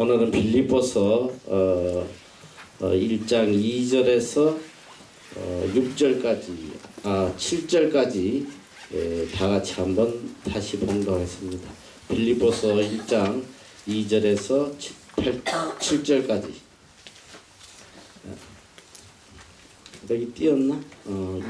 오늘은 빌립보서 1장 2절에서 6절까지 7절까지 다 같이 한번 다시 봉독하겠습니다. 빌립보서 1장 2절에서 7절까지. 여기 띄었나?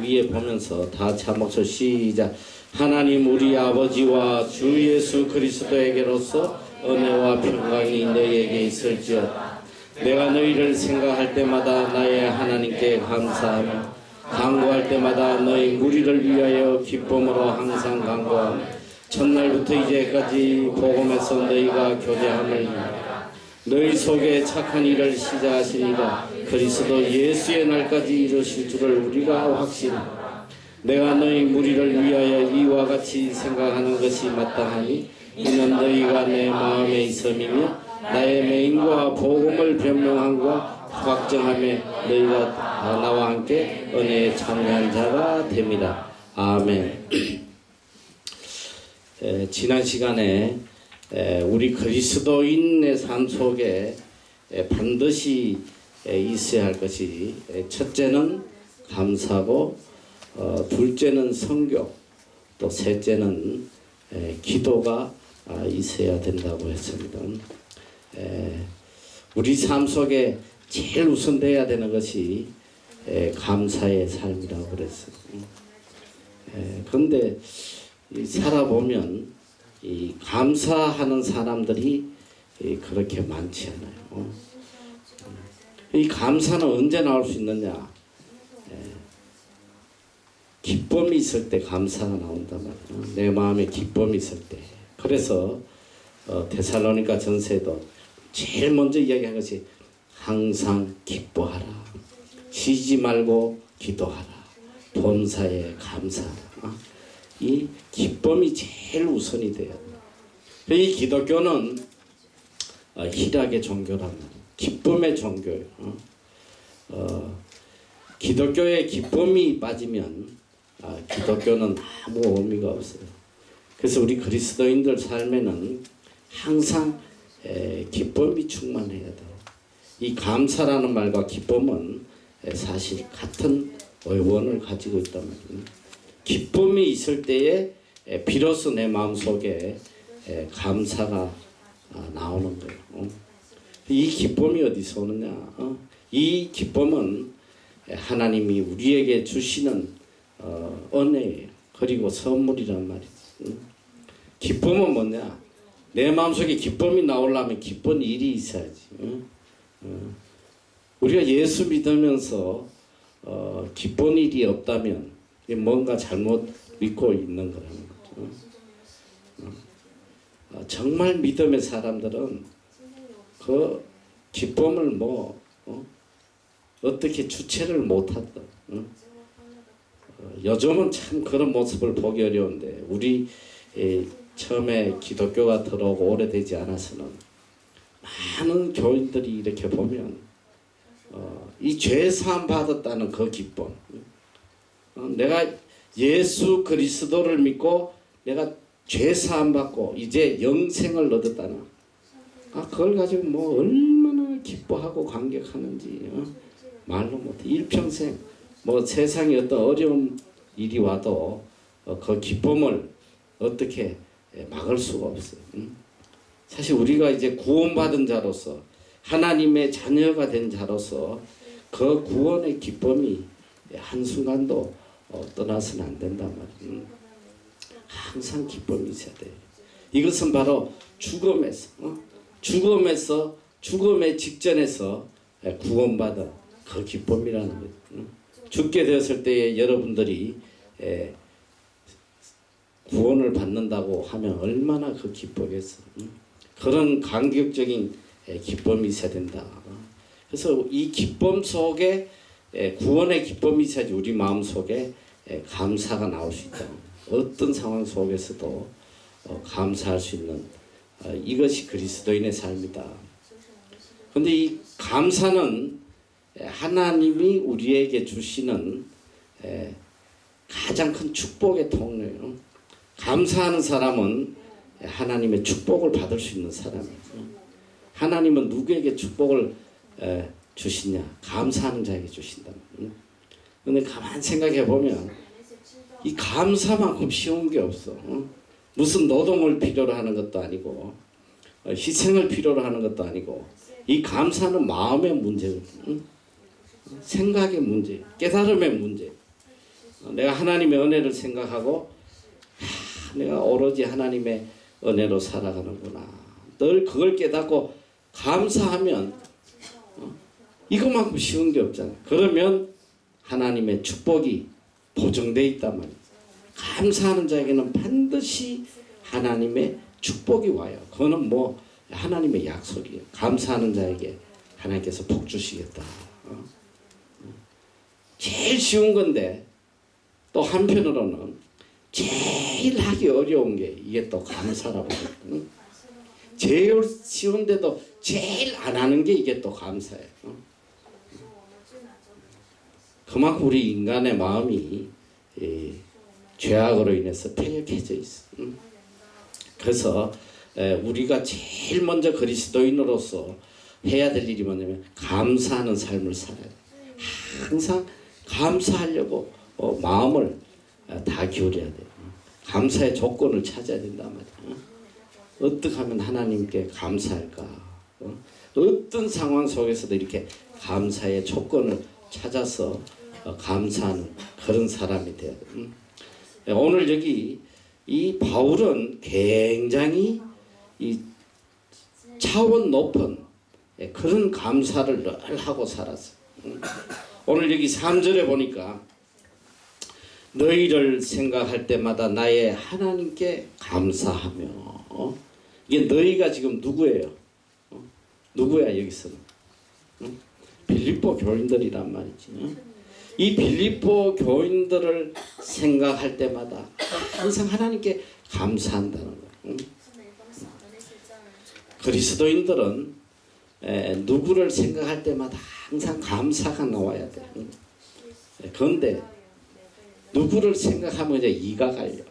위에 보면서 다 같이 한 목소리 시작. 하나님 우리 아버지와 주 예수 그리스도에게로서 은혜와 평강이 너희에게 있을지어다. 내가 너희를 생각할 때마다 나의 하나님께 감사하며 간구할 때마다 너희 무리를 위하여 기쁨으로 항상 간구하며 첫날부터 이제까지 복음에서 너희가 교제함을 위하여 너희 속에 착한 일을 시작하시니가 그리스도 예수의 날까지 이루실 줄을 우리가 확신하고 내가 너희 무리를 위하여 이와 같이 생각하는 것이 마땅하니 이는 너희가 내 마음에 있음이며 나의 맹인과 복음을 변명함과 확정함에 너희가 나와 함께 은혜에 참여한 자가 됩니다. 아멘. 지난 시간에 우리 그리스도인의 삶 속에 반드시 있어야 할 것이 첫째는 감사고 둘째는 선교 또 셋째는 기도가 있어야 된다고 했습니다. 우리 삶 속에 제일 우선돼야 되는 것이 감사의 삶이라고 그랬어요. 그런데 살아보면 이 감사하는 사람들이 그렇게 많지 않아요. 이 감사는 언제 나올 수 있느냐? 기쁨이 있을 때 감사가 나온단 말이에요. 내 마음에 기쁨이 있을 때. 그래서 데살로니가 전서에도 제일 먼저 이야기한 것이 항상 기뻐하라. 쉬지 말고 기도하라. 본사에 감사하라. 이 기쁨이 제일 우선이 돼야 돼요. 이 기독교는 희락의 종교란 말이에요. 기쁨의 종교예요. 기독교에 기쁨이 빠지면 기독교는 아무 의미가 없어요. 그래서 우리 그리스도인들 삶에는 항상 기쁨이 충만해야 돼요. 이 감사라는 말과 기쁨은 사실 같은 의원을 가지고 있단 말이에요. 기쁨이 있을 때에 비로소 내 마음속에 감사가 나오는 거예요. 이 기쁨이 어디서 오느냐? 이 기쁨은 하나님이 우리에게 주시는 은혜예요. 그리고 선물이란 말이에요. 기쁨은 뭐냐? 내 마음속에 기쁨이 나오려면 기쁜 일이 있어야지. 우리가 예수 믿으면서 기쁜 일이 없다면 뭔가 잘못 믿고 있는 거라는 거죠. 정말 믿음의 사람들은 그 기쁨을 어떻게 주체를 못하다. 요즘은 참 그런 모습을 보기 어려운데 우리 처음에 기독교가 들어오고 오래되지 않아서는 많은 교인들이 이렇게 보면 이 죄사함 받았다는 그 기쁨, 내가 예수 그리스도를 믿고 내가 죄사함 받고 이제 영생을 얻었다는 그걸 가지고 얼마나 기뻐하고 감격하는지 말로 못해. 일평생 세상에 어떤 어려운 일이 와도 그 기쁨을 어떻게 막을 수가 없어요. 사실 우리가 이제 구원받은 자로서 하나님의 자녀가 된 자로서 그 구원의 기쁨이 한순간도 떠나서는 안 된단 말이에요. 항상 기쁨이 있어야 돼요. 이것은 바로 죽음의 직전에서 구원받은 그 기쁨이라는 거예요. 죽게 되었을 때에 여러분들이 구원을 받는다고 하면 얼마나 그 기쁘겠어. 그런 감격적인 기쁨이 있어야 된다. 그래서 이 기쁨 속에 구원의 기쁨이 있어야지 우리 마음속에 감사가 나올 수 있다. 어떤 상황 속에서도 감사할 수 있는 이것이 그리스도인의 삶이다. 그런데 이 감사는 하나님이 우리에게 주시는 가장 큰 축복의 통로예요. 감사하는 사람은 하나님의 축복을 받을 수 있는 사람이에요. 하나님은 누구에게 축복을 주시냐? 감사하는 자에게 주신다. 근데 가만 생각해 보면 이 감사만큼 쉬운 게 없어. 무슨 노동을 필요로 하는 것도 아니고 희생을 필요로 하는 것도 아니고 이 감사는 마음의 문제거든. 생각의 문제, 깨달음의 문제. 내가 하나님의 은혜를 생각하고 내가 오로지 하나님의 은혜로 살아가는구나. 늘 그걸 깨닫고 감사하면 이것만큼 쉬운 게 없잖아. 그러면 하나님의 축복이 보증되어 있단 말이야. 감사하는 자에게는 반드시 하나님의 축복이 와요. 그거는 뭐 하나님의 약속이에요. 감사하는 자에게 하나님께서 복 주시겠다. 제일 쉬운 건데 또 한편으로는 제일 하기 어려운 게 이게 또 감사라고 해요. 제일 쉬운데도 제일 안 하는 게 이게 또 감사예요. 그만큼 우리 인간의 마음이 죄악으로 인해서 패역해져 있어. 그래서 우리가 제일 먼저 그리스도인으로서 해야 될 일이 뭐냐면 감사하는 삶을 살아야 돼. 항상 감사하려고 마음을 다 기울여야 돼. 감사의 조건을 찾아야 된단 말이야. 어떻게 하면 하나님께 감사할까? 어떤 상황 속에서도 이렇게 감사의 조건을 찾아서 감사하는 그런 사람이 돼야 돼. 오늘 여기 이 바울은 굉장히 이 차원 높은 그런 감사를 늘 하고 살았어. 오늘 여기 3절에 보니까 너희를 생각할 때마다 나의 하나님께 감사하며 이게 너희가 지금 누구예요? 누구야 여기서는? 빌립보 교인들이란 말이지. 이 빌립보 교인들을 생각할 때마다 항상 하나님께 감사한다는 거야. 그리스도인들은 누구를 생각할 때마다 항상 감사가 나와야 돼. 그런데 누구를 생각하면 이제 이가 갈려.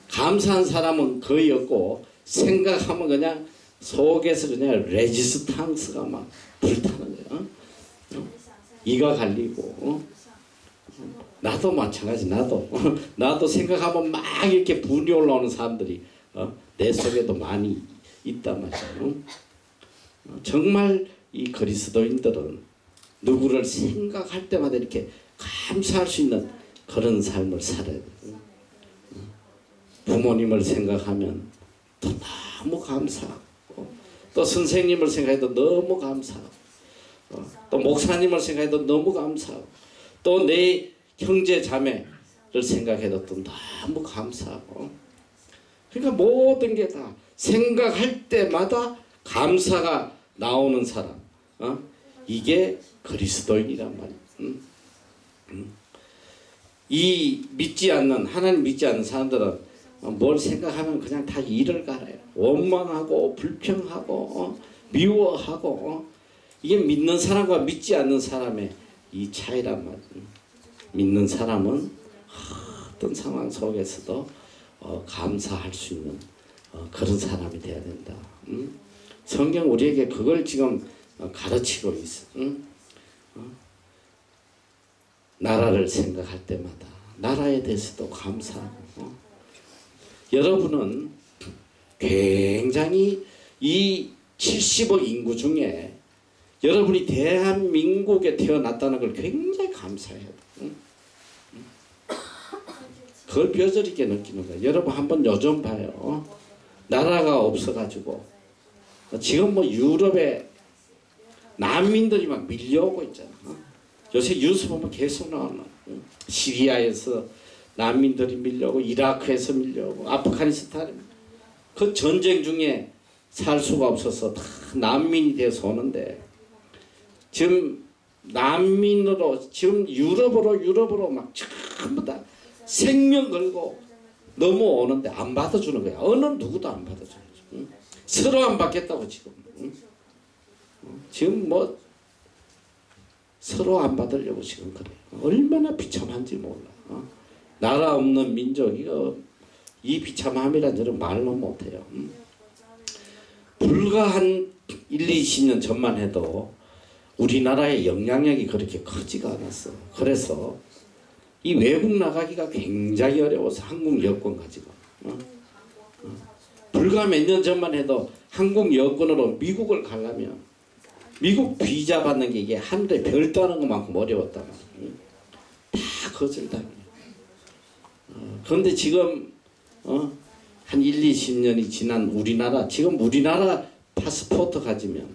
감사한 사람은 거의 없고 생각하면 그냥 속에서 그냥 레지스탕스가 막 불타는 거야. 이가 갈리고 나도 마찬가지. 나도 생각하면 막 이렇게 분이 올라오는 사람들이 내 속에도 많이 있단 말이야. 정말 이 그리스도인들은 누구를 생각할 때마다 이렇게 감사할 수 있는 그런 삶을 살아야 돼. 부모님을 생각하면 또 너무 감사하고 또 선생님을 생각해도 너무 감사하고 또 목사님을 생각해도 너무 감사하고 또 내 형제 자매를 생각해도 또 너무 감사하고 그러니까 모든 게 다 생각할 때마다 감사가 나오는 사람 이게 그리스도인이란 말이야. 이 믿지 않는 하나님 믿지 않는 사람들은 뭘 생각하면 그냥 다 이를 갈아요. 원망하고 불평하고 미워하고 이게 믿는 사람과 믿지 않는 사람의 이 차이란 말이에요. 믿는 사람은 어떤 상황 속에서도 감사할 수 있는 그런 사람이 돼야 된다. 성경 우리에게 그걸 지금 가르치고 있어. 나라를 생각할 때마다 나라에 대해서도 감사하고 여러분은 굉장히 이 70억 인구 중에 여러분이 대한민국에 태어났다는 걸 굉장히 감사해야 돼. 그걸 뼈저리게 느끼는 거야. 여러분 한번 요즘 봐요. 나라가 없어가지고 지금 뭐 유럽에 난민들이 막 밀려오고 있잖아. 요새 뉴스 보면 계속 나오는 시리아에서 난민들이 밀려오고 이라크에서 밀려오고 아프가니스탄 그 전쟁 중에 살 수가 없어서 다 난민이 되어서 오는데 지금 난민으로 지금 유럽으로 막 전부 다 생명 걸고 넘어오는데 안 받아주는 거야. 어느 누구도 안 받아줘요. 서로 안 받겠다고 지금. 지금 뭐 서로 안 받으려고 지금 그래. 얼마나 비참한지 몰라. 나라 없는 민족 이거 이 비참함이란 저는 말로 못해요. 불과 한 1, 20년 전만 해도 우리나라의 영향력이 그렇게 크지가 않았어. 그래서 이 외국 나가기가 굉장히 어려워서 한국 여권 가지고 불과 몇 년 전만 해도 한국 여권으로 미국을 가려면 미국 비자 받는 게 이게 하늘에 별 떠는 것만큼 어려웠단 말이야. 다 거절당해. 그런데 지금 한 1, 20년이 지난 우리나라, 지금 우리나라 파스포트 가지면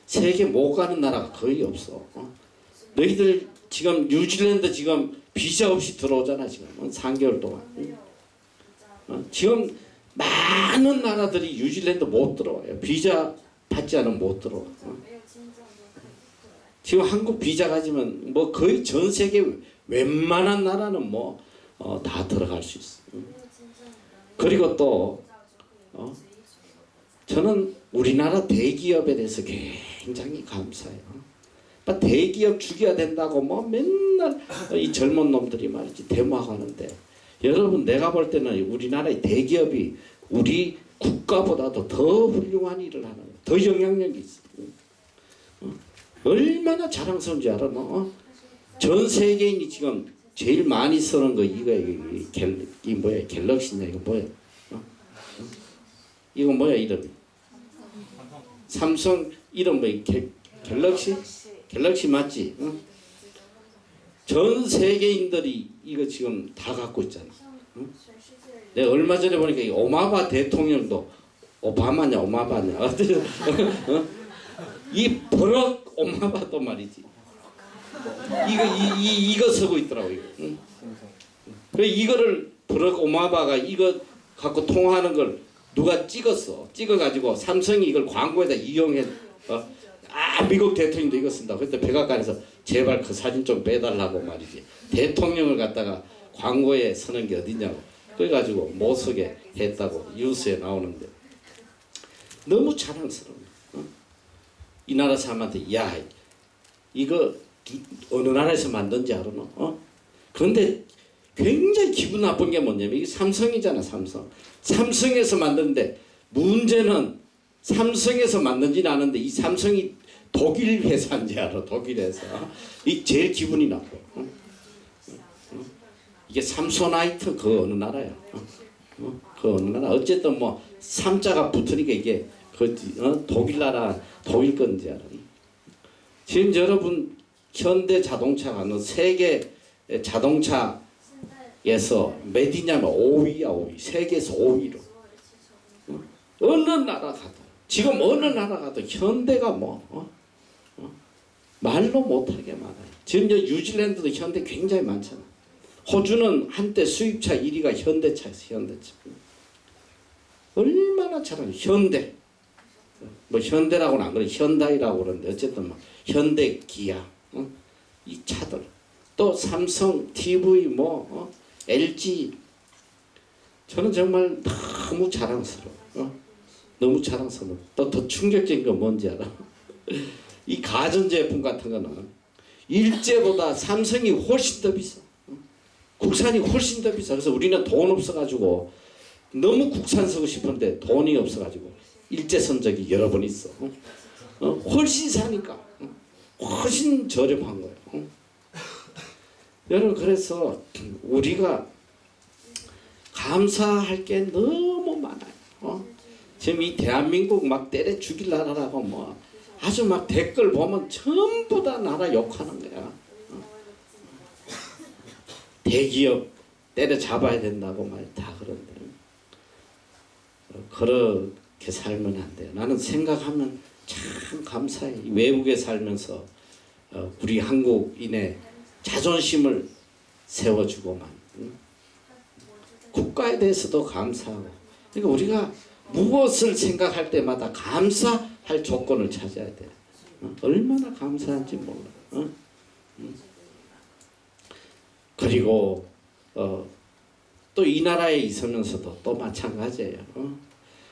세계 못 가는 나라가 거의 없어. 너희들 지금 뉴질랜드 지금 비자 없이 들어오잖아. 지금 3개월 동안. 지금 많은 나라들이 뉴질랜드 못 들어와요. 비자 받지 않으면 못 들어와. 지금 한국 비자 가지면 뭐 거의 전 세계 웬만한 나라는 뭐 다 들어갈 수 있어. 그리고 또 저는 우리나라 대기업에 대해서 굉장히 감사해요. 대기업 죽여야 된다고 뭐 맨날 이 젊은 놈들이 말이지 데모하는데, 여러분 내가 볼 때는 우리나라의 대기업이 우리 국가보다도 더 훌륭한 일을 하는 거예요. 더 영향력이 있어. 얼마나 자랑스러운지 알아? 전 세계인이 지금 제일 많이 쓰는 거 이거 이 뭐야? 갤럭시냐 이거 뭐야? 이거 뭐야 이름이? 삼성 이름 뭐 갤럭시? 갤럭시 맞지? 전 세계인들이 이거 지금 다 갖고 있잖아. 내가 얼마 전에 보니까 이 오바마 대통령도 오바마냐 오바마냐 이 버럭 오바마도 말이지. 이거 쓰고 있더라고 이거. 그래 이거를 버럭 오바마가 이거 갖고 통화하는 걸 누가 찍어가지고 삼성이 이걸 광고에다 이용해. 미국 대통령도 이거 쓴다. 그때 백악관에서 제발 그 사진 좀 빼달라고 말이지. 대통령을 갖다가 광고에 쓰는 게 어디냐고. 그래가지고 못 쓰게 했다고 뉴스에 나오는데 너무 자랑스러워. 이 나라 사람한테 야 이거 어느 나라에서 만든지 알아? 그런데 굉장히 기분 나쁜 게 뭐냐면 이게 삼성이잖아. 삼성에서 만드는데 문제는 삼성에서 만든지는 아는데 이 삼성이 독일 회사인지 알아. 독일 회사. 이 제일 기분이 나빠. 이게 삼소나이트 그 어느 나라야. 그 어느 나라. 어쨌든 뭐 삼자가 붙으니까 이게 그 독일 나라 독일 건지 알아. 지금 여러분 현대 자동차가 세계 자동차에서 몇이냐면 5위야 5위. 세계에서 5위로. 어느 나라 가도 지금 어느 나라 가도 현대가 말로 못하게 많아요. 지금 뉴질랜드도 현대 굉장히 많잖아. 호주는 한때 수입차 1위가 현대차였어. 현대차. 얼마나 잘하냐. 현대. 뭐 현대라고는 안 그래. 현다이라고 그러는데 어쨌든 뭐 현대 기아. 이 차들. 또 삼성, TV LG. 저는 정말 너무 자랑스러워. 너무 자랑스러워. 또 더 충격적인 건 뭔지 알아? 이 가전제품 같은 거는 일제보다 삼성이 훨씬 더 비싸. 국산이 훨씬 더 비싸. 그래서 우리는 돈 없어가지고 너무 국산 쓰고 싶은데 돈이 없어가지고 일제선적이 여러 번 있어. 훨씬 사니까 훨씬 저렴한 거예요. 여러분 그래서 우리가 감사할 게 너무 많아요. 지금 이 대한민국 막 때려 죽일 나라라고 아주 막 댓글 보면 전부 다 나라 욕하는 거야. 대기업 때려 잡아야 된다고 다 그런데 그렇게 살면 안 돼요. 나는 생각하면 참 감사해. 외국에 살면서 우리 한국인의 자존심을 세워주고만 국가에 대해서도 감사하고. 그러니까 우리가 무엇을 생각할 때마다 감사할 조건을 찾아야 돼. 얼마나 감사한지 몰라. 그리고 또 이 나라에 있으면서도 또 마찬가지예요.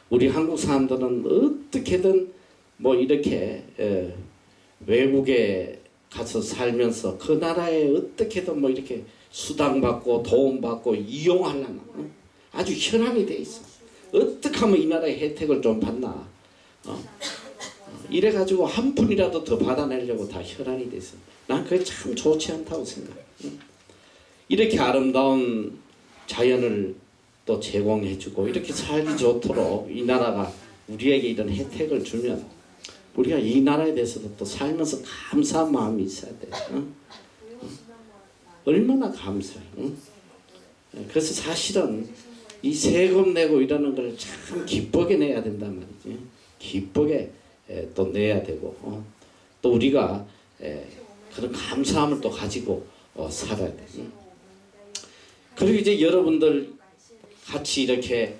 우리 한국 사람들은 어떻게든 이렇게 외국에 가서 살면서 그 나라에 어떻게든 이렇게 수당받고 도움받고 이용하려면 아주 혈안이 돼 있어. 어떻게 하면 이 나라의 혜택을 좀 받나. 이래가지고 한 푼이라도 더 받아내려고 다 혈안이 돼서 난 그게 참 좋지 않다고 생각해. 이렇게 아름다운 자연을 또 제공해주고 이렇게 살기 좋도록 이 나라가 우리에게 이런 혜택을 주면 우리가 이 나라에 대해서도 또 살면서 감사한 마음이 있어야 돼. 얼마나 감사해. 그래서 사실은 이 세금 내고 이러는 걸 참 기쁘게 내야 된단 말이지. 기쁘게 또 내야 되고 또 우리가 그런 감사함을 또 가지고 살아야 돼. 그리고 이제 여러분들 같이 이렇게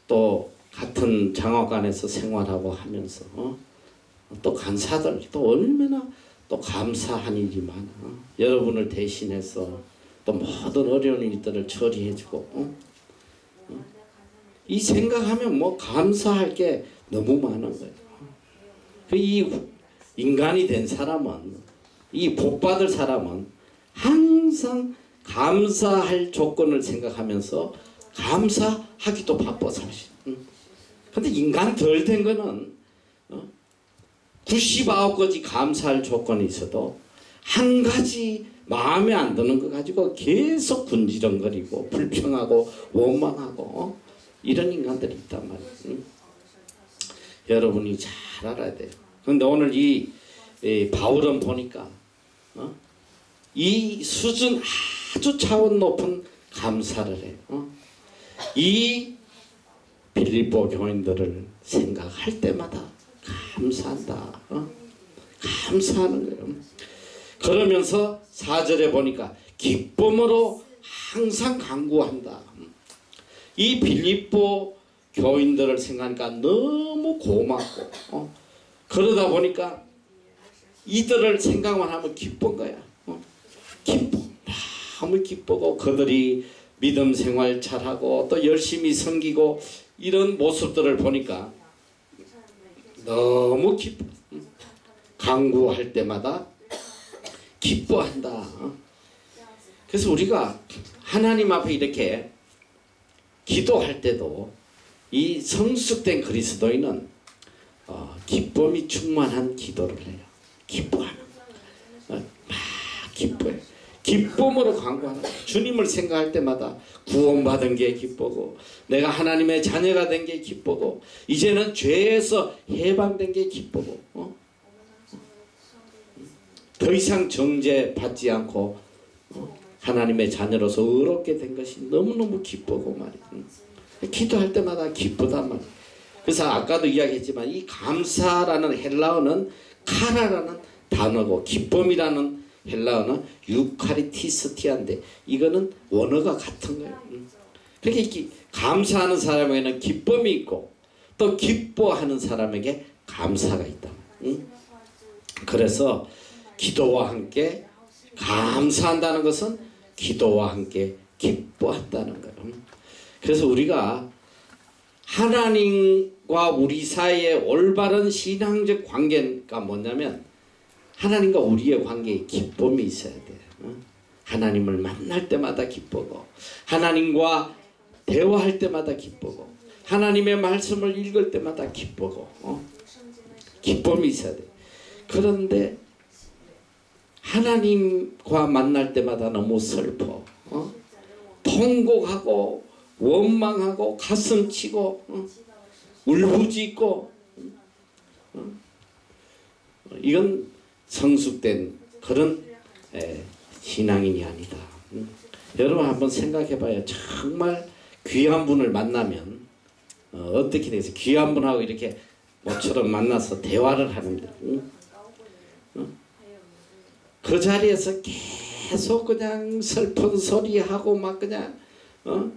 또 같은 장학관에서 생활하고 하면서 또 간사들 또 얼마나 또 감사한 일이 많아. 여러분을 대신해서 또 모든 어려운 일들을 처리해주고 이 생각하면 뭐 감사할 게 너무 많은 거예요. 이 인간이 된 사람은 이 복받을 사람은 항상 감사할 조건을 생각하면서 감사하기도 바빠 사실. 근데 인간 덜 된 거는 99가지 감사할 조건이 있어도 한 가지 마음에 안 드는 거 가지고 계속 군지렁거리고 불평하고 원망하고 이런 인간들이 있단 말이에요. 여러분이 잘 알아야 돼요. 그런데 오늘 이 바울은 보니까 이 수준 아주 차원 높은 감사를 해요. 이 빌립보 교인들을 생각할 때마다 감사한다. 감사하는 거예요. 그러면서 4절에 보니까 기쁨으로 항상 간구한다. 이 빌립보 교인들을 생각하니까 너무 고맙고 그러다 보니까 이들을 생각만 하면 기쁜 거야. 기뻐. 너무 기쁘고 그들이 믿음 생활 잘하고 또 열심히 섬기고 이런 모습들을 보니까 너무 기뻐. 간구할 때마다 기뻐한다. 그래서 우리가 하나님 앞에 이렇게 기도할 때도 이 성숙된 그리스도인은 기쁨이 충만한 기도를 해요. 기뻐하는 막 기뻐해. 기쁨으로 간구하는 거예요. 주님을 생각할 때마다 구원받은 게 기쁘고 내가 하나님의 자녀가 된 게 기쁘고 이제는 죄에서 해방된 게 기쁘고 더 이상 정죄받지 않고 하나님의 자녀로서 의롭게 된 것이 너무너무 기쁘고 말이에요. 기도할 때마다 기쁘단 말이에요. 그래서 아까도 이야기했지만 이 감사라는 헬라어는 카라라는 단어고 기쁨이라는 헬라어는 유카리티스티아인데 이거는 원어가 같은 거예요. 그러니까 감사하는 사람에게는 기쁨이 있고 또 기뻐하는 사람에게 감사가 있다. 그래서 기도와 함께 감사한다는 것은 기도와 함께 기뻐한다는 거예요. 그래서 우리가 하나님과 우리 사이의 올바른 신앙적 관계가 뭐냐면 하나님과 우리의 관계에 기쁨이 있어야 돼요. 하나님을 만날 때마다 기쁘고 하나님과 대화할 때마다 기쁘고 하나님의 말씀을 읽을 때마다 기쁘고 기쁨이 있어야 돼요. 그런데 하나님과 만날 때마다 너무 슬퍼 통곡하고 원망하고 가슴치고 울부짖고 이건 성숙된 그런 신앙인이 아니다. 여러분 한번 생각해봐요. 정말 귀한 분을 만나면 어떻게 되겠어요? 귀한 분하고 이렇게 모처럼 만나서 대화를 하는데 그 자리에서 계속 그냥 슬픈 소리하고 막 그냥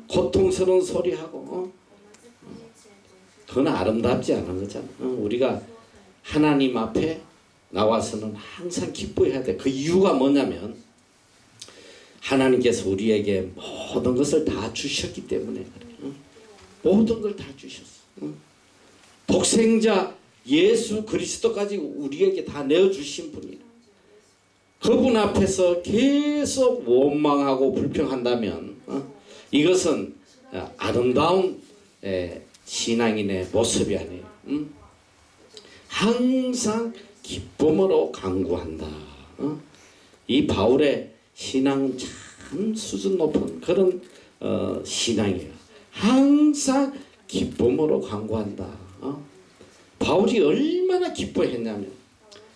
고통스러운 소리하고 그건 아름답지 않은 거잖아. 우리가 하나님 앞에 나와서는 항상 기뻐해야 돼. 그 이유가 뭐냐면 하나님께서 우리에게 모든 것을 다 주셨기 때문에 그래. 모든 걸 다 주셨어. 독생자 예수 그리스도까지 우리에게 다 내어주신 분이야. 그분 앞에서 계속 원망하고 불평한다면 이것은 아름다운 신앙인의 모습이 아니에요. 항상 기쁨으로 강구한다. 이 바울의 신앙은 참 수준 높은 그런 신앙이에요. 항상 기쁨으로 강구한다. 바울이 얼마나 기뻐했냐면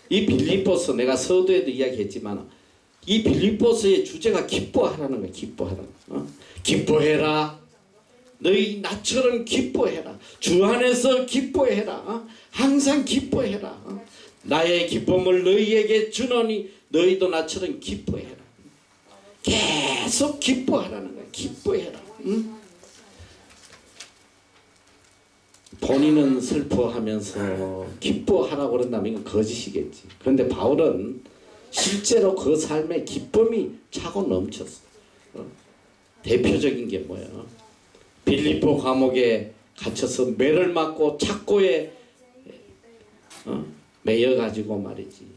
이 빌립보서, 내가 서두에도 이야기했지만 이 빌립보서의 주제가 기뻐하라는 거야. 기뻐하라. 기뻐해라. 너희 나처럼 기뻐해라. 주 안에서 기뻐해라. 항상 기뻐해라. 나의 기쁨을 너희에게 주노니 너희도 나처럼 기뻐해라. 계속 기뻐하라는 거야. 기뻐해라. 본인은 슬퍼하면서 기뻐하라고 그런다면 이건 거짓이겠지. 그런데 바울은 실제로 그 삶에 기쁨이 차고 넘쳤어. 대표적인 게 뭐예요? 빌립보 감옥에 갇혀서 매를 맞고 착고에 매여가지고 말이지.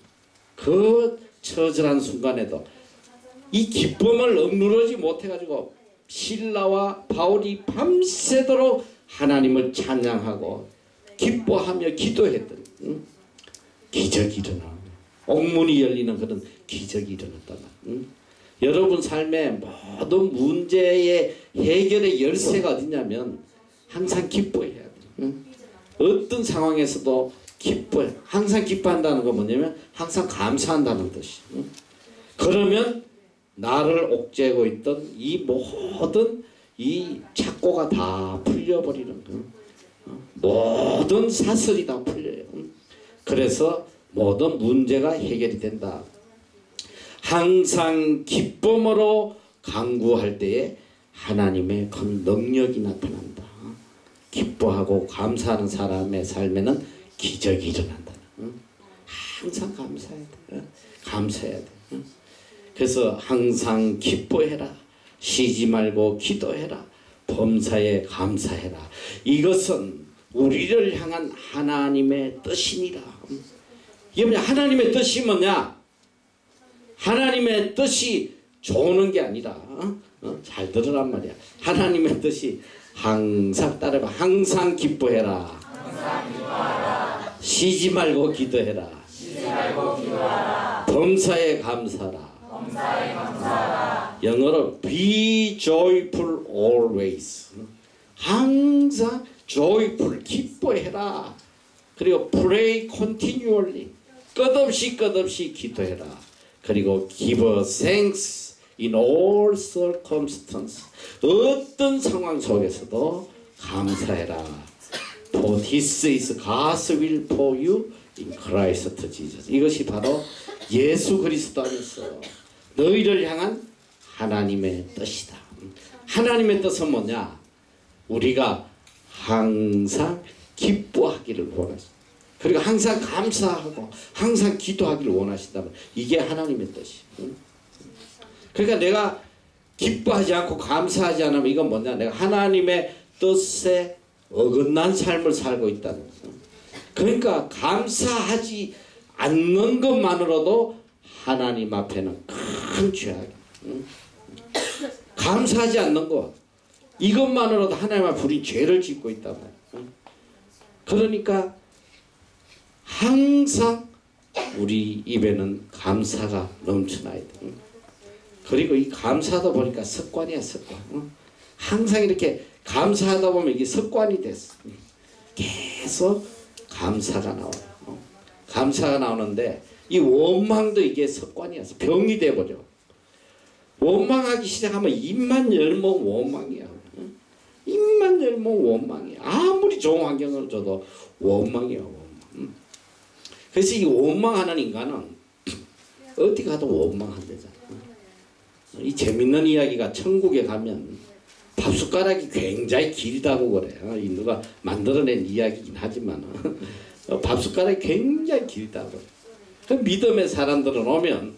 그 처절한 순간에도 이 기쁨을 억누르지 못해가지고 실라와 바울이 밤새도록 하나님을 찬양하고 기뻐하며 기도했던 기적이 일어나. 옥문이 열리는 그런 기적이 일어났다. 여러분 삶의 모든 문제의 해결의 열쇠가 어디냐면 항상 기뻐해야 돼. 어떤 상황에서도 기뻐해. 항상 기뻐한다는 건 뭐냐면 항상 감사한다는 뜻이. 그러면 나를 옥죄고 있던 이 모든 이 착고가 다 풀려버리는 거예요. 모든 사슬이 다 풀려요. 그래서 모든 문제가 해결이 된다. 항상 기쁨으로 간구할 때에 하나님의 그 능력이 나타난다. 기뻐하고 감사하는 사람의 삶에는 기적이 일어난다. 항상 감사해야 돼. 감사해야 돼. 그래서 항상 기뻐해라. 쉬지 말고 기도해라. 범사에 감사해라. 이것은 우리를 향한 하나님의 뜻이니라. 이게 뭐냐? 하나님의 뜻이 뭐냐? 하나님의 뜻이 좋은 게 아니라 잘 들으란 말이야. 하나님의 뜻이 항상 따라봐. 항상 기뻐해라. 항상 기뻐하라. 쉬지 말고 기도해라. 쉬지 말고 기도하라. 범사에 감사하라. 범사에 감사하라. 영어로 be joyful always. 항상 joyful 기뻐해라. 그리고 pray continually. 끝없이 기도해라. 그리고 give thanks in all circumstances. 어떤 상황 속에서도 감사해라. For this is God's will for you in Christ Jesus. 이것이 바로 예수 그리스도 안에서 너희를 향한 하나님의 뜻이다. 하나님의 뜻은 뭐냐? 우리가 항상 기뻐하기를 원하십니다. 그리고 항상 감사하고 항상 기도하기를 원하신다면 이게 하나님의 뜻이에요. 그러니까 내가 기뻐하지 않고 감사하지 않으면 이건 뭐냐? 내가 하나님의 뜻에 어긋난 삶을 살고 있다는 거죠. 그러니까 감사하지 않는 것만으로도 하나님 앞에는 큰 죄악이에요. 감사하지 않는 것, 이것만으로도 하나님 앞에 우리 죄를 짓고 있단 말이에요. 그러니까 항상 우리 입에는 감사가 넘쳐나야 돼. 그리고 이 감사하다 보니까 습관이야, 습관. 항상 이렇게 감사하다 보면 이게 습관이 됐어. 계속 감사가 나와요. 감사가 나오는데 이 원망도 이게 습관이어서 병이 돼버려. 원망하기 시작하면 입만 열면 원망이야. 입만 열면 원망이야. 아무리 좋은 환경을 줘도 원망이야, 원망. 그래서 이 원망하는 인간은 어디 가도 원망한대잖아. 이 재밌는 이야기가 천국에 가면 밥숟가락이 굉장히 길다고 그래요. 이 누가 만들어낸 이야기긴 하지만 밥숟가락이 굉장히 길다고. 그 믿음의 사람들은 오면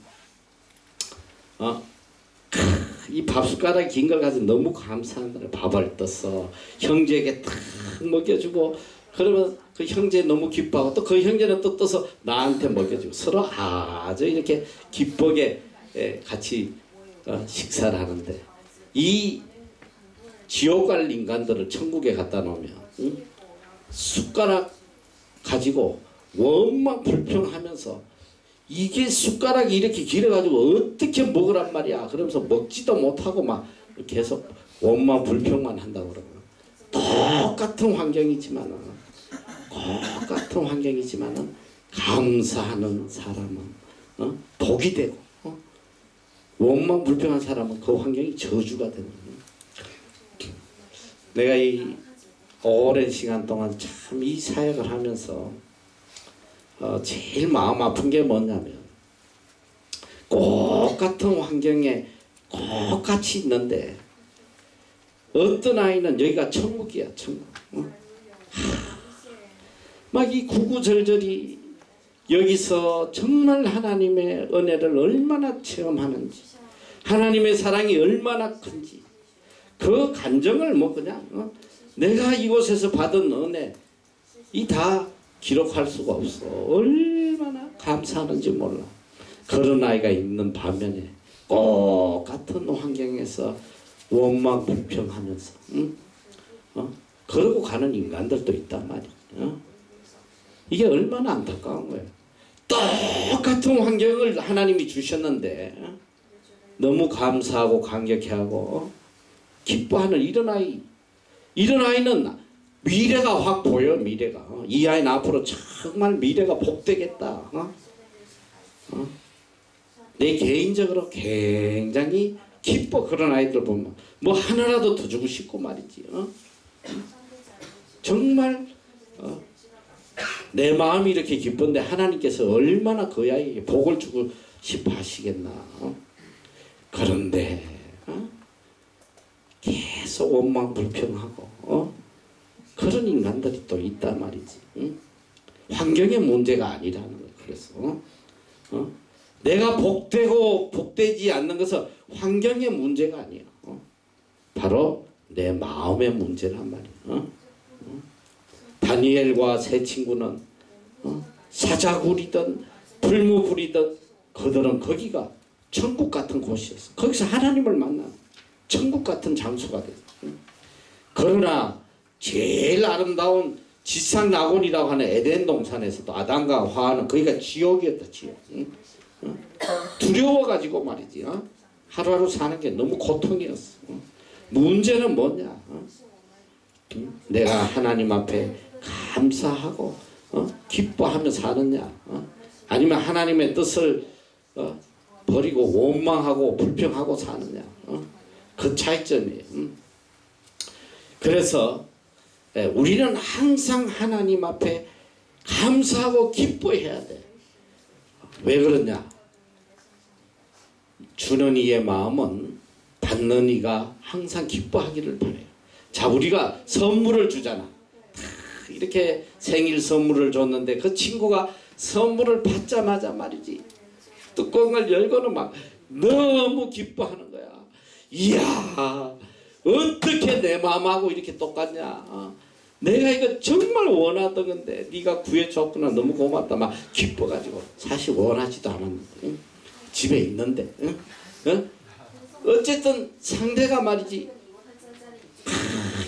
이 밥숟가락 긴 걸 가지고 너무 감사한다. 밥을 떠서 형제에게 탁 먹여주고 그러면 그 형제 너무 기뻐하고 또 그 형제는 또 떠서 나한테 먹여주고 서로 아주 이렇게 기쁘게 같이 식사를 하는데 이 지옥 갈 인간들을 천국에 갖다 놓으면 응? 숟가락 가지고 원망 불평하면서 이게 숟가락이 이렇게 길어가지고 어떻게 먹으란 말이야. 그러면서 먹지도 못하고 막 계속 원망 불평만 한다고 그러고. 똑같은 환경이지만은 감사하는 사람은 복이 되고 원망 불평한 사람은 그 환경이 저주가 되는 거예요. 내가 이 오랜 시간 동안 참 이 사역을 하면서 제일 마음 아픈 게 뭐냐면 똑같은 환경에 똑같이 있는데 어떤 아이는 여기가 천국이야, 천국. 막 이 구구절절이 여기서 정말 하나님의 은혜를 얼마나 체험하는지, 하나님의 사랑이 얼마나 큰지, 그 감정을 뭐 그냥 내가 이곳에서 받은 은혜 이 다 기록할 수가 없어. 얼마나 감사하는지 몰라. 그런 아이가 있는 반면에 똑같은 환경에서 원망 불평하면서 그러고 가는 인간들도 있단 말이야. 이게 얼마나 안타까운 거예요. 똑같은 환경을 하나님이 주셨는데 너무 감사하고 감격해하고 기뻐하는 이런 아이는 미래가 확 보여. 미래가 이 아이는 앞으로 정말 미래가 복되겠다. 내 개인적으로 굉장히 기뻐. 그런 아이들 보면 뭐 하나라도 더 주고 싶고 말이지. 정말 내 마음이 이렇게 기쁜데 하나님께서 얼마나 그 아이에게 복을 주고 싶어 하시겠나. 그런데 계속 원망 불평하고 그런 인간들이 또 있단 말이지. 환경의 문제가 아니라는 거예요. 그래서 내가 복되고 복되지 않는 것은 환경의 문제가 아니에요. 바로 내 마음의 문제란 말이에요. 다니엘과 세 친구는 사자굴이든 불무불이든 그들은 거기가 천국 같은 곳이었어. 거기서 하나님을 만나 천국 같은 장소가 됐어. 그러나 제일 아름다운 지상 낙원이라고 하는 에덴 동산에서도 아담과 화하는 거기가 지옥이었다. 지옥. 두려워가지고 말이지. 하루하루 사는 게 너무 고통이었어. 문제는 뭐냐? 내가 하나님 앞에 감사하고 기뻐하며 사느냐, 아니면 하나님의 뜻을 버리고 원망하고 불평하고 사느냐. 그 차이점이에요. 그래서 우리는 항상 하나님 앞에 감사하고 기뻐해야 돼. 왜 그러냐? 주는 이의 마음은 받는 이가 항상 기뻐하기를 바라요. 자, 우리가 선물을 주잖아. 이렇게 생일 선물을 줬는데 그 친구가 선물을 받자마자 말이지 뚜껑을 열고는 막 너무 기뻐하는 거야. 이야, 어떻게 내 마음하고 이렇게 똑같냐. 내가 이거 정말 원하던 건데 네가 구해줬구나. 너무 고맙다. 막 기뻐가지고 사실 원하지도 않았는데 집에 있는데 어쨌든 상대가 말이지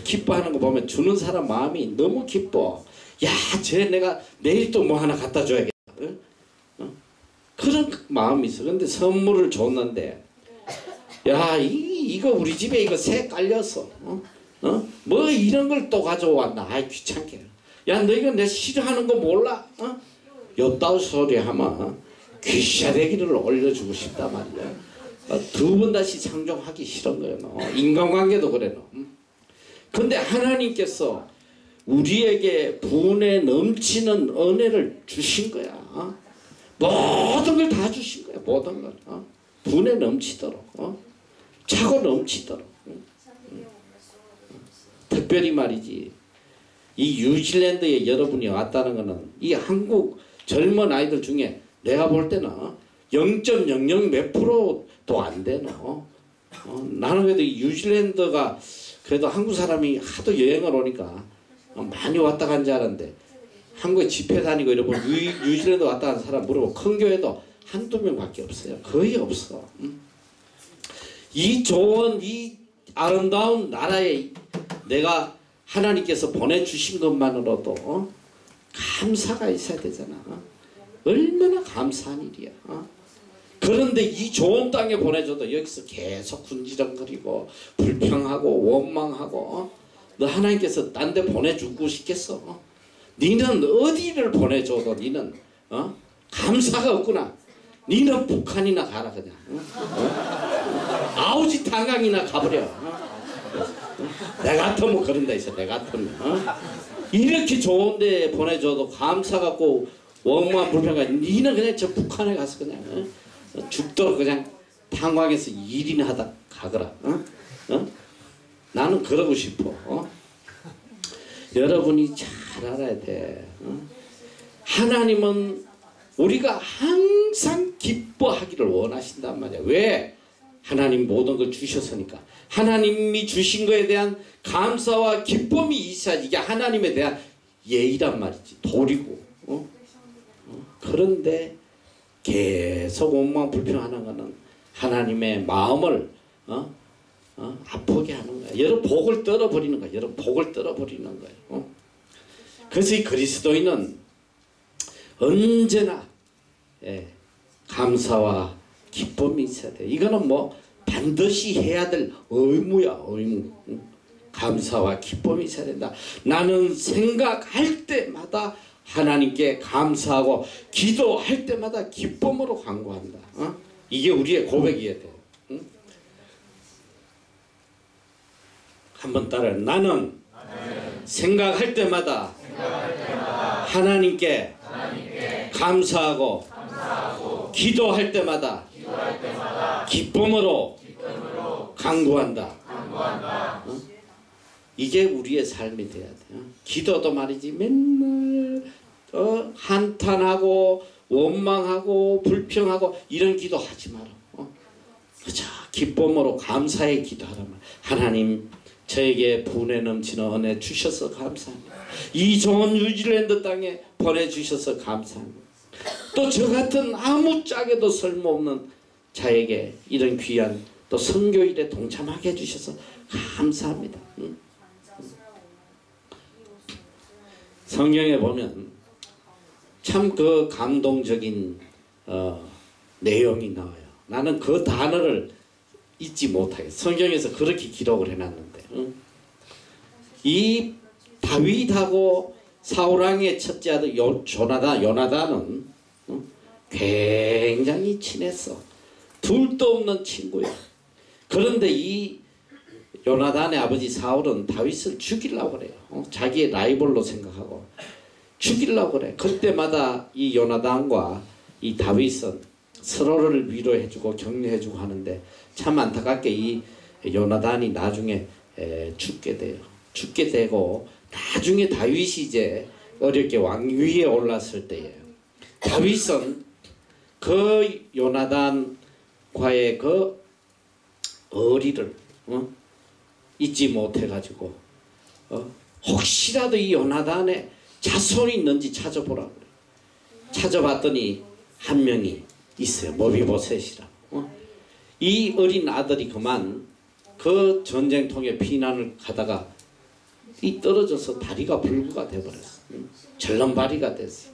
기뻐하는 거 보면 주는 사람 마음이 너무 기뻐. 야, 쟤 내가 내일 또 뭐 하나 갖다 줘야겠다. 그런 마음이 있어. 근데 선물을 줬는데 야, 이거 우리 집에 이거 새 깔렸어. 뭐 이런 걸 또 가져왔나. 아이, 귀찮게. 야, 너 이거 내 싫어하는 거 몰라? 옆다운 소리 하면 귀샤대기를 올려주고 싶단 말이야. 두 번 다시 상종하기 싫은 거예요. 인간관계도 그래. 근데 하나님께서 우리에게 분에 넘치는 은혜를 주신 거야. 모든 걸 다 주신 거야. 모든 걸. 분에 넘치도록. 차고 넘치도록. 특별히 말이지. 이 뉴질랜드에 여러분이 왔다는 거는 이 한국 젊은 아이들 중에 내가 볼 때는 0.00 몇 프로도 안 되노. 나는 그래도 이 뉴질랜드가 그래도 한국 사람이 하도 여행을 오니까 많이 왔다 간 줄 알았는데 한국에 집회 다니고 이러면 뉴질랜드 왔다 간 사람 물어보고 큰 교회도 한두 명밖에 없어요. 거의 없어. 이 좋은 이 아름다운 나라에 내가 하나님께서 보내주신 것만으로도 감사가 있어야 되잖아. 얼마나 감사한 일이야. 그런데 이 좋은 땅에 보내줘도 여기서 계속 군지렁거리고 불평하고 원망하고 너 하나님께서 딴 데 보내주고 싶겠어? 니는 어디를 보내줘도 니는 감사가 없구나. 니는 북한이나 가라 그냥. 아우지 탄강이나 가버려. 내 같으면 그런다 있어. 내 같으면 이렇게 좋은데 보내줘도 감사 갖고 원망 불평가 니는 그냥 저 북한에 가서 그냥 죽도록 그냥 탄광에서 일이나 하다 가거라. 나는 그러고 싶어. 여러분이 잘 알아야 돼. 하나님은 우리가 항상 기뻐하기를 원하신단 말이야. 왜? 하나님 모든 걸 주셨으니까. 하나님이 주신 것에 대한 감사와 기쁨이 있어야지. 이게 하나님에 대한 예의란 말이지. 도리고. 그런데 계속 원망 불평하는 것은 하나님의 마음을 아프게 하는 거야. 여러 복을 떨어버리는 거야. 여러 복을 떨어버리는 거야. 그래서 이 그리스도인은 언제나 감사와 기쁨이 있어야 돼. 이거는 뭐 반드시 해야 될 의무야. 의무. 감사와 기쁨이 있어야 된다. 나는 생각할 때마다 하나님께 감사하고 기도할 때마다 기쁨으로 간구한다. 이게 우리의 고백이어야 돼. 한번 따라해. 나는 생각할 때마다 하나님께 감사하고 기도할 때마다 기쁨으로 간구한다. 이게 우리의 삶이 돼야 돼. 기도도 말이지 맨날 한탄하고 원망하고 불평하고 이런 기도 하지 마라. 그저 기쁨으로 감사의 기도하라. 하나님 저에게 분에 넘치는 은혜 주셔서 감사합니다. 이 좋은 뉴질랜드 땅에 보내주셔서 감사합니다. 또 저 같은 아무짝에도 쓸모없는 자에게 이런 귀한 또 선교일에 동참하게 해주셔서 감사합니다. 성경에 보면 참 그 감동적인 내용이 나와요. 나는 그 단어를 잊지 못하겠어. 성경에서 그렇게 기록을 해놨는데 이 다윗하고 사울왕의 첫째 아들 요나단은 굉장히 친했어. 둘도 없는 친구야. 그런데 이 요나단의 아버지 사울은 다윗을 죽이려고 그래요. 자기의 라이벌로 생각하고 죽이려고 그래. 그때마다 이 요나단과 이 다윗은 서로를 위로해주고 격려해주고 하는데 참 안타깝게 이 요나단이 나중에 죽게 돼요. 죽게 되고 나중에 다윗이 이제 어렵게 왕위에 올랐을 때예요. 다윗은 그 요나단과의 그 어리를 잊지 못해가지고 혹시라도 이 요나단의 자손이 있는지 찾아보라 그래. 찾아봤더니 한 명이 있어요. 머비보셋이라고. 이 어린 아들이 그만 그 전쟁통에 피난을 가다가 이 떨어져서 다리가 불구가 돼버렸어. 절름발이가 됐어.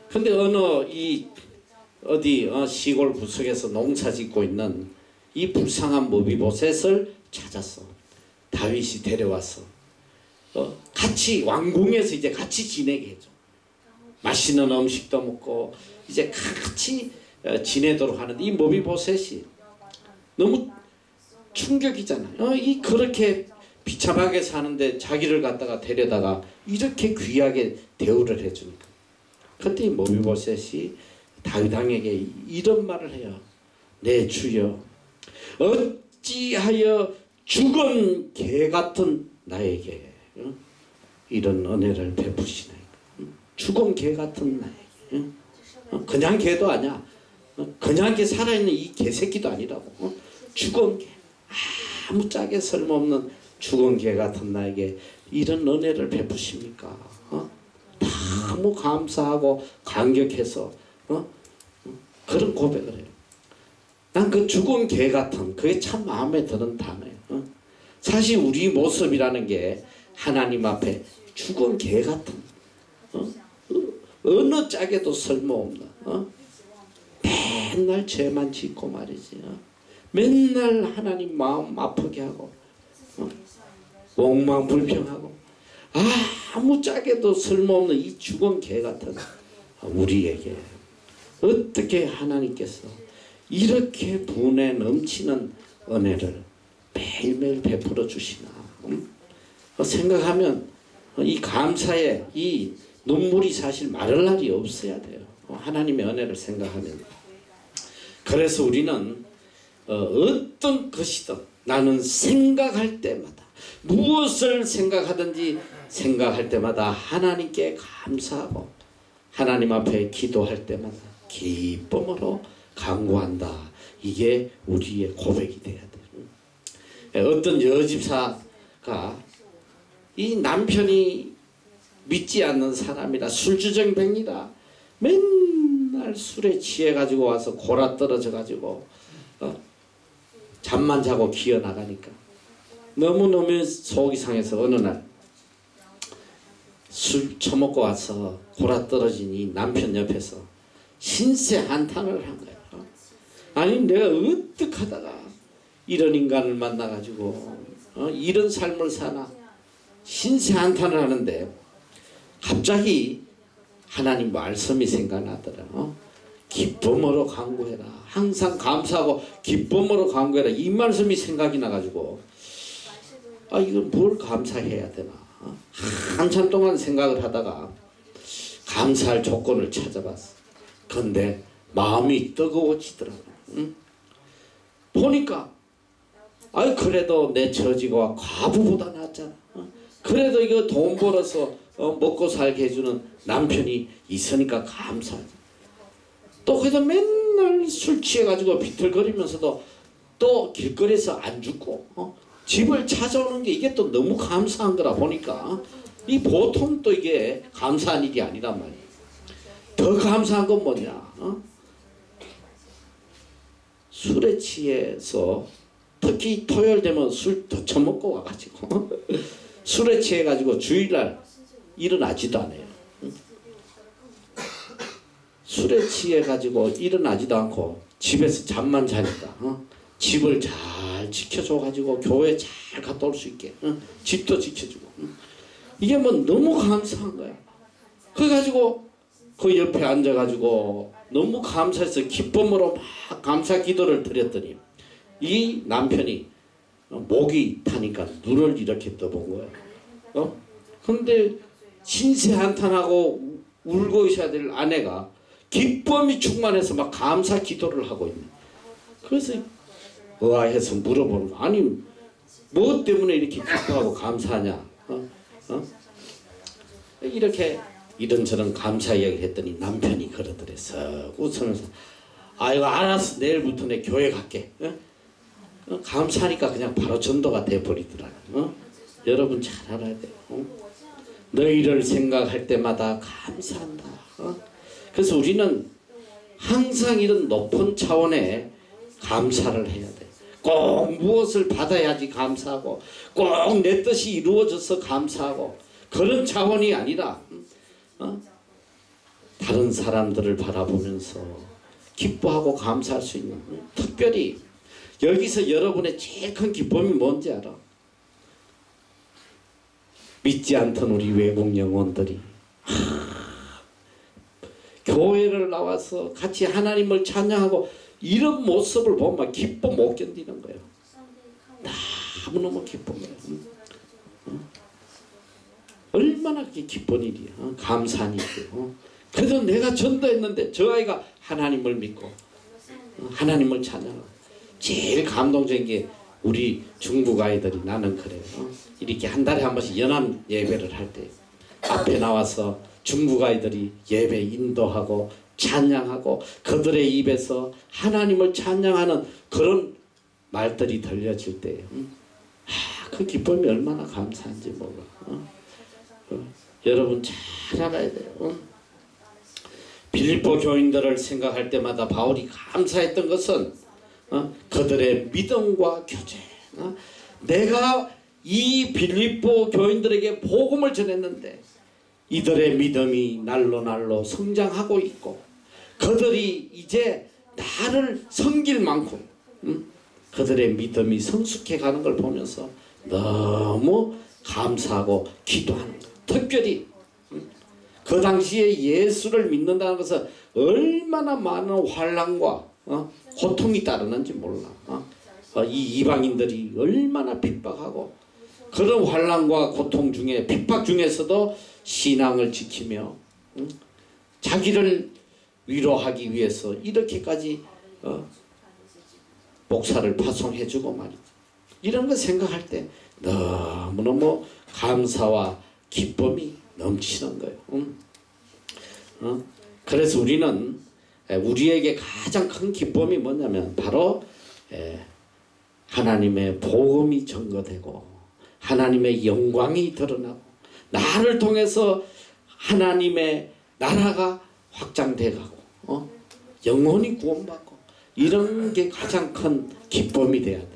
근데 어느 이 어디 시골 구석에서 농사 짓고 있는 이 불쌍한 머비보셋을 찾았어. 다윗이 데려왔어. 같이 왕궁에서 이제 같이 지내게 해줘. 맛있는 음식도 먹고 이제 같이 지내도록 하는데 이 머비보셋이 너무 충격이잖아요. 이 그렇게 비참하게 사는데 자기를 갖다가 데려다가 이렇게 귀하게 대우를 해주니까. 그때 이 머비보셋이 다윗 왕에게 이런 말을 해요. 내 주여, 어찌하여 죽은 개 같은 나에게 이런 은혜를 베푸시나이까. 죽은 개 같은 나에게. 그냥 개도 아니야. 그냥 개 살아있는 이 개새끼도 아니라고. 죽은 개, 아무짝에 쓸모없는 죽은 개 같은 나에게 이런 은혜를 베푸십니까? 너무 감사하고 감격해서 그런 고백을 해요. 난 그 죽은 개 같은 그게 참 마음에 드는 단어예요. 사실 우리 모습이라는 게 하나님 앞에 죽은 개 같은 어느 짝에도 쓸모없는 맨날 죄만 짓고 말이지 맨날 하나님 마음 아프게 하고 엉망불평하고 아무 짝에도 쓸모없는 이 죽은 개 같은 우리에게 어떻게 하나님께서 이렇게 분에 넘치는 은혜를 매일매일 베풀어 주시나 생각하면 이 감사에 이 눈물이 사실 마를 날이 없어야 돼요. 하나님의 은혜를 생각하면. 그래서 우리는 어떤 것이든 나는 생각할 때마다 무엇을 생각하든지 생각할 때마다 하나님께 감사하고 하나님 앞에 기도할 때마다 기쁨으로 간구한다. 이게 우리의 고백이 돼야 돼요. 어떤 여집사가 이 남편이 믿지 않는 사람이라 술주정뱅이라 맨날 술에 취해가지고 와서 골아 떨어져가지고 잠만 자고 기어 나가니까 너무너무 속이 상해서 어느 날 술 처먹고 와서 골아 떨어진 이 남편 옆에서 신세 한탄을 한 거야. 아니 내가 어떻게 하다가 이런 인간을 만나가지고 이런 삶을 사나 신세 한탄을 하는데 갑자기 하나님 말씀이 생각나더라. 기쁨으로 간구해라. 항상 감사하고 기쁨으로 간구해라. 이 말씀이 생각이 나가지고 이건 뭘 감사해야 되나. 한참 동안 생각을 하다가 감사할 조건을 찾아봤어. 근데 마음이 뜨거워지더라고. 보니까 그래도 내 처지가 과부보다 낫잖아. 그래도 이거 돈 벌어서 먹고 살게 해주는 남편이 있으니까 감사하지. 또 그래도 맨날 술 취해가지고 비틀거리면서도 또 길거리에서 안 죽고 집을 찾아오는 게 이게 또 너무 감사한 거라 보니까 이 보통 또 이게 감사한 일이 아니란 말이야. 더 감사한 건 뭐냐? 술에 취해서 특히 토요일 되면 술 더 처먹고 와가지고 술에 취해가지고 주일날 일어나지도 않아요. 술에 취해가지고 일어나지도 않고 집에서 잠만 자니까 집을 잘 지켜줘가지고 교회 잘 갔다 올 수 있게 집도 지켜주고 이게 뭐 너무 감사한 거야. 그래가지고 그 옆에 앉아가지고 너무 감사해서 기쁨으로 막 감사 기도를 드렸더니 이 남편이 목이 타니까 눈을 이렇게 떠본 거야. 근데 신세 한탄하고 울고 있어야 될 아내가 기쁨이 충만해서 막 감사 기도를 하고 있네. 그래서 의아해서 물어보는 거. 아니 뭐 때문에 이렇게 기뻐하고 감사하냐. 이렇게 이런저런 감사 이야기를 했더니 남편이 그러더랬어. 웃으면서 이거 알았어. 내일부터 내 교회 갈게. 감사하니까 그냥 바로 전도가 돼버리더라. 여러분 잘 알아야 돼요. 너희를 생각할 때마다 감사한다. 그래서 우리는 항상 이런 높은 차원의 감사를 해야 돼. 꼭 무엇을 받아야지 감사하고 꼭 내 뜻이 이루어져서 감사하고 그런 차원이 아니라 다른 사람들을 바라보면서 기뻐하고 감사할 수 있는 특별히 여기서 여러분의 제일 큰 기쁨이 뭔지 알아? 믿지 않던 우리 외국 영혼들이 교회를 나와서 같이 하나님을 찬양하고 이런 모습을 보면 기뻐 못 견디는 거예요. 너무너무 기쁜 거예요. 얼마나 그게 기쁜 일이야. 감사한 일이야. 그래도 내가 전도했는데 저 아이가 하나님을 믿고 하나님을 찬양하고 제일 감동적인 게 우리 중국 아이들이 나는 그래요. 이렇게 한 달에 한 번씩 연합 예배를 할 때 앞에 나와서 중국 아이들이 예배 인도하고 찬양하고 그들의 입에서 하나님을 찬양하는 그런 말들이 들려질 때 그 기쁨이 얼마나 감사한지 몰라. 여러분 잘 알아야 돼요. 빌립보 교인들을 생각할 때마다 바울이 감사했던 것은 그들의 믿음과 교제. 내가 이 빌립보 교인들에게 복음을 전했는데 이들의 믿음이 날로 날로 성장하고 있고 그들이 이제 나를 섬길 만큼 그들의 믿음이 성숙해 가는 걸 보면서 너무 감사하고 기도하는 거예요. 특별히 그 당시에 예수를 믿는다는 것은 얼마나 많은 환난과 고통이 따르는지 몰라. 이 이방인들이 얼마나 핍박하고 그런 환난과 고통 중에 핍박 중에서도 신앙을 지키며 자기를 위로하기 위해서 이렇게까지 목사를 파송해주고 말이죠. 이런 거 생각할 때 너무너무 감사와 기쁨이 넘치는 거예요. 그래서 우리는 우리에게 가장 큰 기쁨이 뭐냐면 바로 하나님의 복음이 증거되고 하나님의 영광이 드러나고 나를 통해서 하나님의 나라가 확장돼 가고 영혼이 구원받고 이런 게 가장 큰 기쁨이 돼야 돼.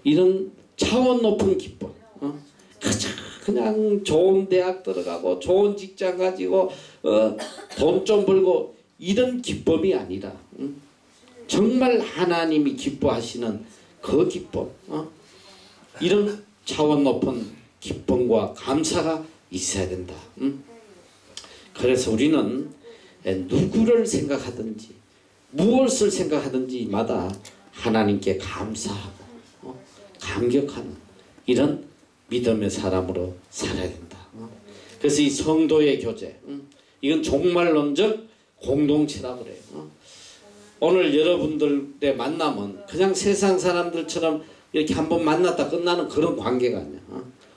이런 차원 높은 기쁨. 그냥 좋은 대학 들어가고 좋은 직장 가지고 돈 좀 벌고 이런 기쁨이 아니라 정말 하나님이 기뻐하시는 그 기쁨, 이런 차원 높은 기쁨과 감사가 있어야 된다. 그래서 우리는 누구를 생각하든지 무엇을 생각하든지마다 하나님께 감사하고 감격하는 이런 믿음의 사람으로 살아야 된다. 그래서 이 성도의 교제, 이건 종말론적 공동체라고 그래요. 오늘 여러분들의 만남은 그냥 세상 사람들처럼 이렇게 한번 만났다 끝나는 그런 관계가 아니야.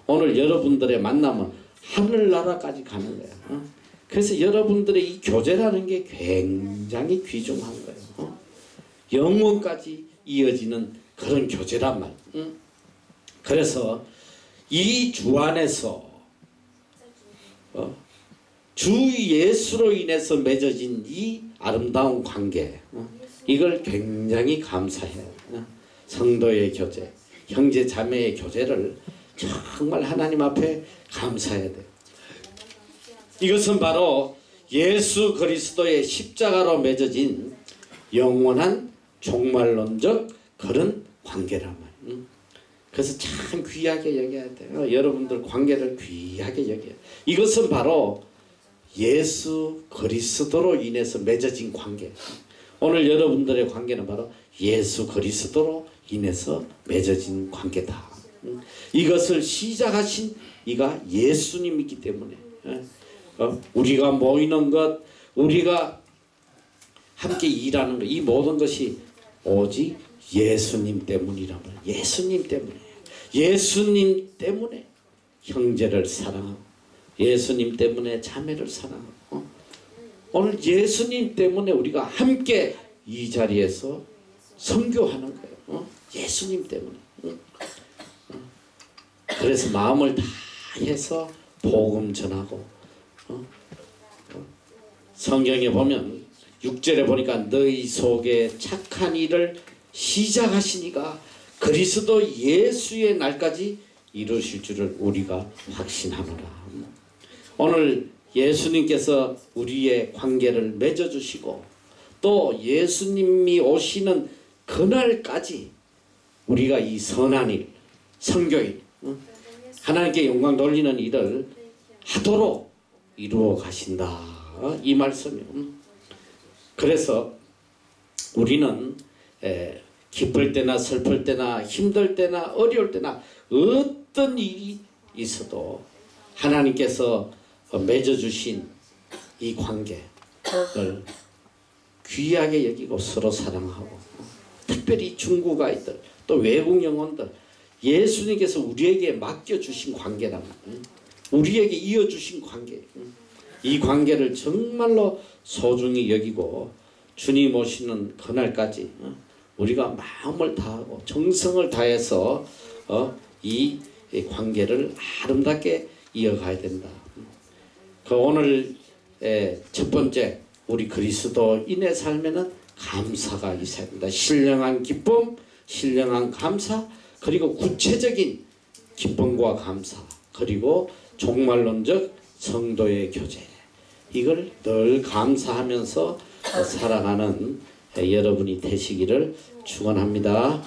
오늘 여러분들의 만남은 하늘나라까지 가는 거야. 그래서 여러분들의 이 교제라는 게 굉장히 귀중한 거예요. 영원까지 이어지는 그런 교제란 말이야. 그래서 이 주 안에서 주 예수로 인해서 맺어진 이 아름다운 관계, 이걸 굉장히 감사해요. 성도의 교제, 형제 자매의 교제를 정말 하나님 앞에 감사해야 돼요. 이것은 바로 예수 그리스도의 십자가로 맺어진 영원한 종말론적 그런 관계란 말이에요. 그래서 참 귀하게 여겨야 돼요. 여러분들 관계를 귀하게 여겨야 돼요. 이것은 바로 예수 그리스도로 인해서 맺어진 관계. 오늘 여러분들의 관계는 바로 예수 그리스도로 인해서 맺어진 관계다. 이것을 시작하신 이가 예수님이기 때문에 우리가 모이는 것, 우리가 함께 일하는 것, 이 모든 것이 오직 예수님 때문이란 말이에요. 예수님 때문에. 예수님 때문에 형제를 사랑하고 예수님 때문에 자매를 사랑하고 오늘 예수님 때문에 우리가 함께 이 자리에서 선교하는 거예요. 예수님 때문에. 그래서 마음을 다해서 복음 전하고 성경에 보면 6절에 보니까 너희 속에 착한 일을 시작하시니가 그리스도 예수의 날까지 이루실 줄을 우리가 확신하노라. 오늘 예수님께서 우리의 관계를 맺어주시고 또 예수님이 오시는 그날까지 우리가 이 선한 일, 선교일, 하나님께 영광 돌리는 일을 하도록 이루어 가신다. 이 말씀이요. 그래서 우리는 기쁠 때나 슬플 때나 힘들 때나 어려울 때나 어떤 일이 있어도 하나님께서 맺어주신 이 관계를 귀하게 여기고 서로 사랑하고 특별히 중국 아이들 또 외국 영혼들 예수님께서 우리에게 맡겨주신 관계란 말이에요. 우리에게 이어주신 관계, 이 관계를 정말로 소중히 여기고 주님 오시는 그날까지 우리가 마음을 다하고 정성을 다해서 이 관계를 아름답게 이어가야 된다. 오늘 첫 번째 우리 그리스도인의 삶에는 감사가 있어야 된다. 신령한 기쁨, 신령한 감사, 그리고 구체적인 기쁨과 감사 그리고 종말론적 성도의 교제 이걸 늘 감사하면서 살아가는 여러분이 되시기를 축원합니다.